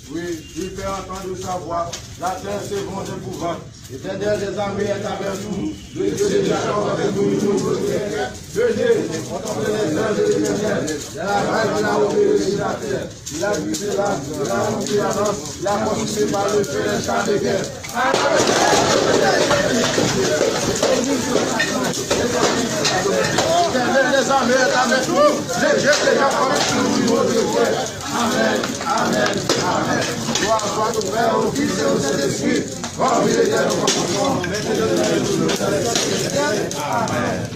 Oui, tu fais entendre sa voix. La terre s'ébranle d'épouvante. L'Éternel des armées est avec nous. Le Dieu des Jacob avec nous. Dieu, on tombe les ailes de l'Éternel. De la vague, il a opéré sur la terre. Il a brisé l'âme, il a rempli la lance. Il a construit par le feu les chars de guerre. L'Éternel des armées est avec nous. Le Dieu des Jacob avec nous. Amen, amen, amen. Gloire soit au Père, au Fils et au Saint-Esprit, comme il était au commencement, maintenant et toujours. Amen.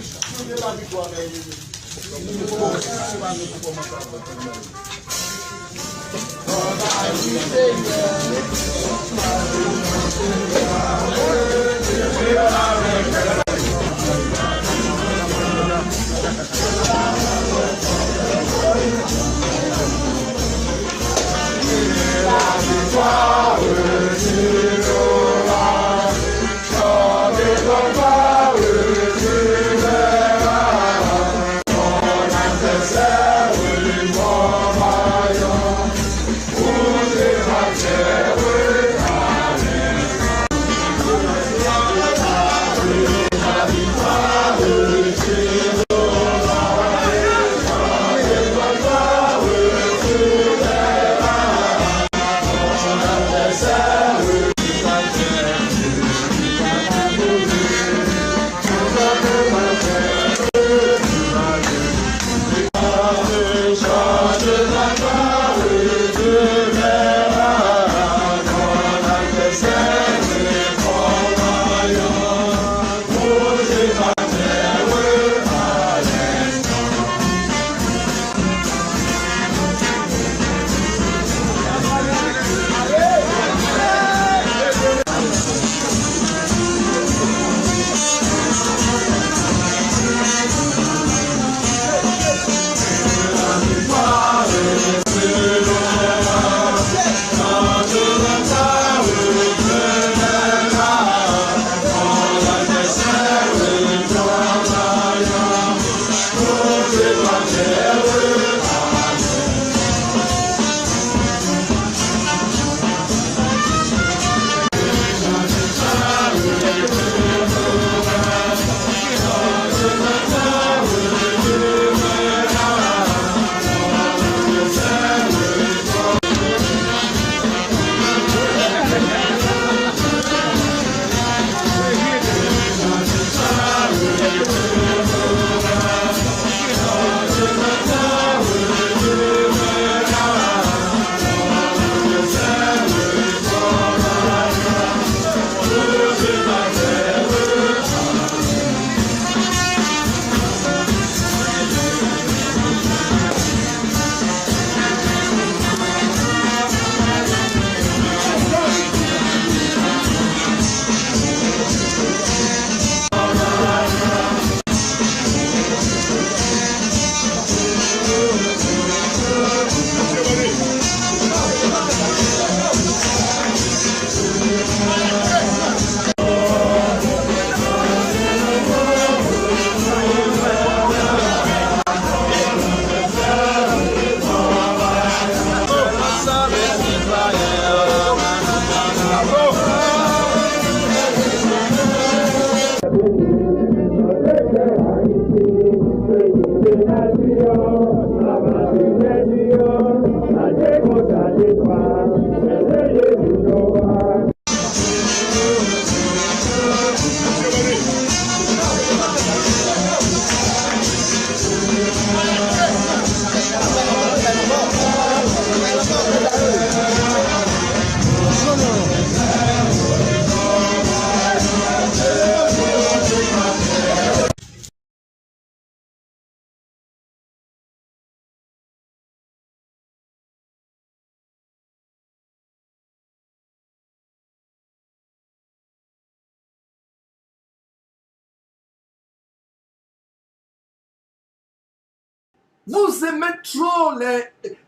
Vous aimez trop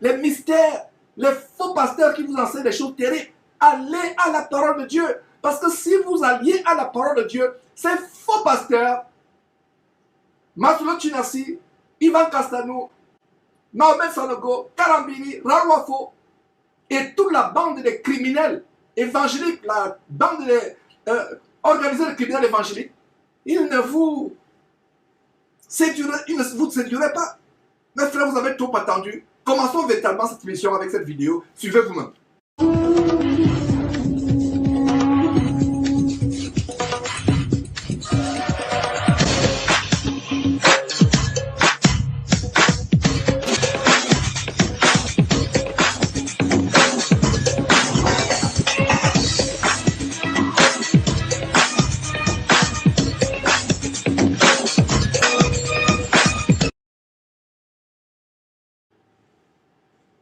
les mystères, les faux pasteurs qui vous enseignent des choses terribles. Allez à la parole de Dieu. Parce que si vous alliez à la parole de Dieu, ces faux pasteurs, Masulo Chinasi, Ivan Castanou, Mahomet Sanogo, Karambiri, Rawafo, et toute la bande des criminels évangéliques, la bande des organisée de criminels évangéliques, ils ne vous séduiraient pas. Mes frères, vous avez trop attendu. Commençons véritablement cette émission avec cette vidéo. Suivez vous-même.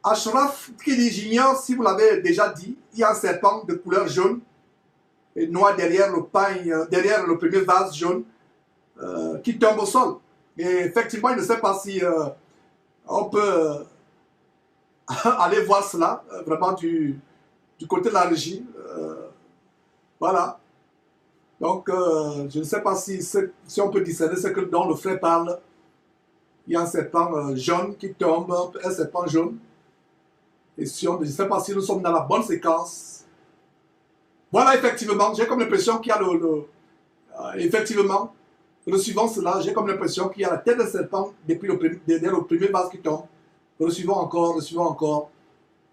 Ashraf qui dit, j'ignore si vous l'avez déjà dit, il y a un serpent de couleur jaune et noir derrière le pagne, derrière le premier vase jaune qui tombe au sol. Et effectivement, il ne sait pas si on peut aller voir cela vraiment du côté de la régie. Voilà. Donc, je ne sais pas si on peut discerner ce que dont le frère parle. Il y a un serpent jaune qui tombe, un serpent jaune. Et si je ne sais pas si nous sommes dans la bonne séquence. Voilà, effectivement, j'ai comme l'impression qu'il y a effectivement, suivant cela, j'ai comme l'impression qu'il y a la tête d'un serpent derrière le premier vase qui tombe. Le suivant encore,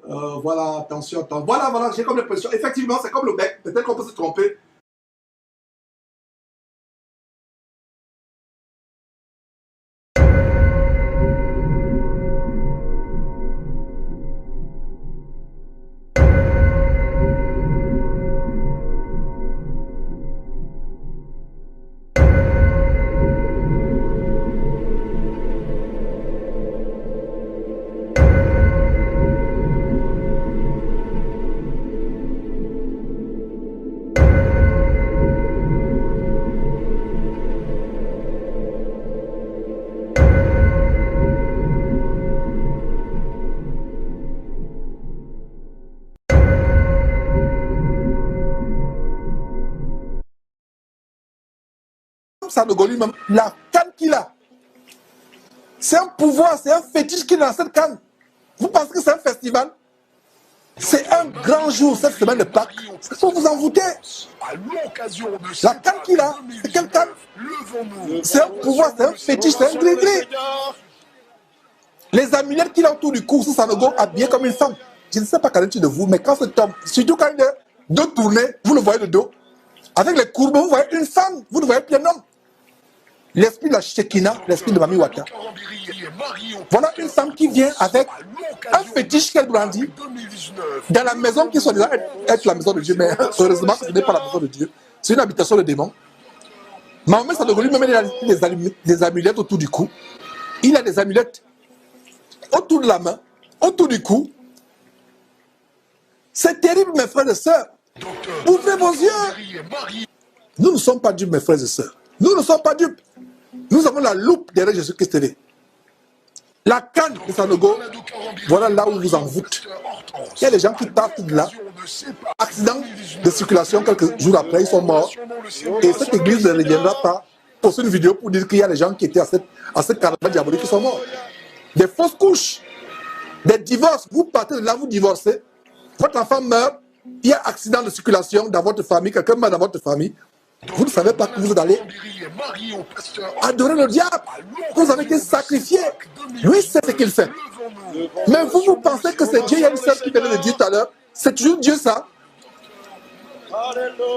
voilà, attention, attention. Voilà, j'ai comme l'impression. Effectivement, c'est comme le bec. Peut-être qu'on peut se tromper. Sanogo lui-même, la canne qu'il a, c'est un pouvoir, c'est un fétiche qu'il a dans cette canne. Vous pensez que c'est un festival? C'est un grand jour cette semaine de Pâques. Il faut vous envoûter. La canne qu'il a, c'est quelle canne? C'est un pouvoir, c'est un fétiche, c'est un gris-gris. Les amulettes qu'il a autour du cou, c'est Sanogo habillé comme une femme. Je ne sais pas qu'en est-il de vous, mais quand cet homme, surtout quand il est dos tourné, vous le voyez de dos, avec les courbes, vous voyez une femme, vous ne voyez plus un homme. L'esprit de la Shekinah, l'esprit de Mami Wata. Voilà une femme qui vient avec un fétiche qu'elle brandit dans la maison qui soit déjà être la maison de Dieu. Mais heureusement, ce n'est pas la maison de Dieu. C'est une habitation de démons. Mahomet Sanogo lui-même, il a des amulettes autour du cou. Il a des amulettes autour de la main, autour du cou. C'est terrible, mes frères et sœurs. Ouvrez vos yeux. Nous ne sommes pas dupes, mes frères et sœurs. Nous ne sommes pas dupes. Nous avons la loupe derrière Jésus-Christ. La canne de Sanogo, voilà là où vous envoûte. Il y a des gens qui partent de là. Accident de circulation, quelques jours après, ils sont morts. Et cette église ne reviendra pas pour une vidéo pour dire qu'il y a des gens qui étaient à cette carnaval diabolique qui sont morts. Des fausses couches, des divorces. Vous partez de là, vous divorcez. Votre enfant meurt. Il y a accident de circulation dans votre famille. Quelqu'un meurt dans votre famille. Vous ne savez pas que vous allez adorer le diable. Vous avez été sacrifié. Lui, c'est ce qu'il fait. Mais vous, vous pensez que c'est Dieu. Il y a une sœur qui venait de dire tout à l'heure. C'est toujours Dieu ça?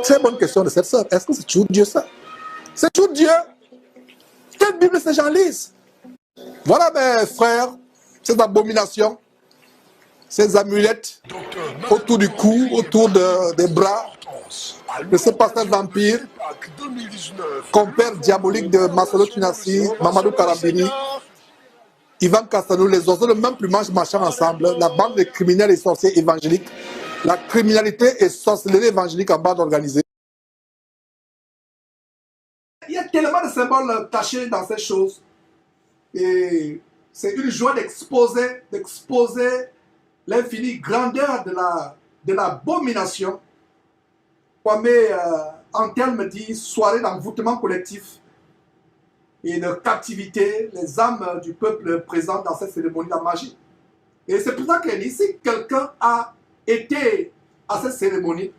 Très bonne question de cette sœur. Est-ce que c'est toujours Dieu ça? C'est toujours Dieu. Quelle Bible ces gens lisent? Voilà, mes frères, ces abominations, ces amulettes autour du cou, autour des bras. De ce pasteur vampire, compère diabolique de Marcelo Tunassi, Mamadou Karambini, Ivan Castanou, les oiseaux de même plumage marchant ensemble, la bande de criminels et sorciers évangéliques, la criminalité et sorcellerie évangélique en bande organisée. Il y a tellement de symboles cachés dans ces choses. Et c'est une joie d'exposer l'infinie grandeur de l'abomination. Kwame Antel me dit soirée d'envoûtement collectif et de captivité, les âmes du peuple présentes dans cette cérémonie de la magie. Et c'est pour ça que si quelqu'un a été à cette cérémonie,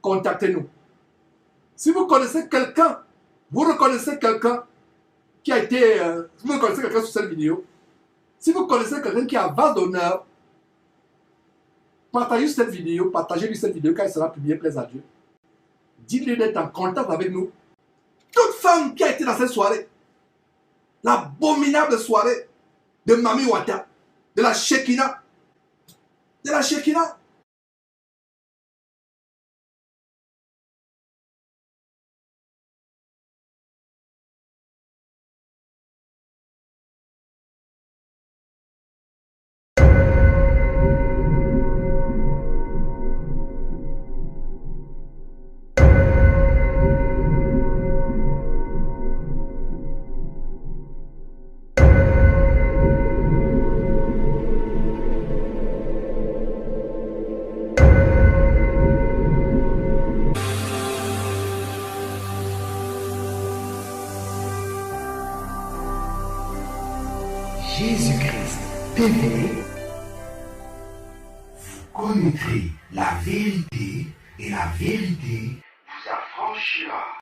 contactez-nous. Si vous connaissez quelqu'un, vous reconnaissez quelqu'un qui a été, si vous connaissez quelqu'un sur cette vidéo, si vous connaissez quelqu'un qui a vase d'honneur, partagez cette vidéo, partagez-lui cette vidéo quand elle sera publiée, plaise à Dieu. Dites-lui d'être en contact avec nous. Toute femme qui a été dans cette soirée, l'abominable soirée de Mami Wata, de la Shekinah, de la Shekinah. Jésus-Christ TV, vous connaîtrez la vérité et la vérité vous affranchira.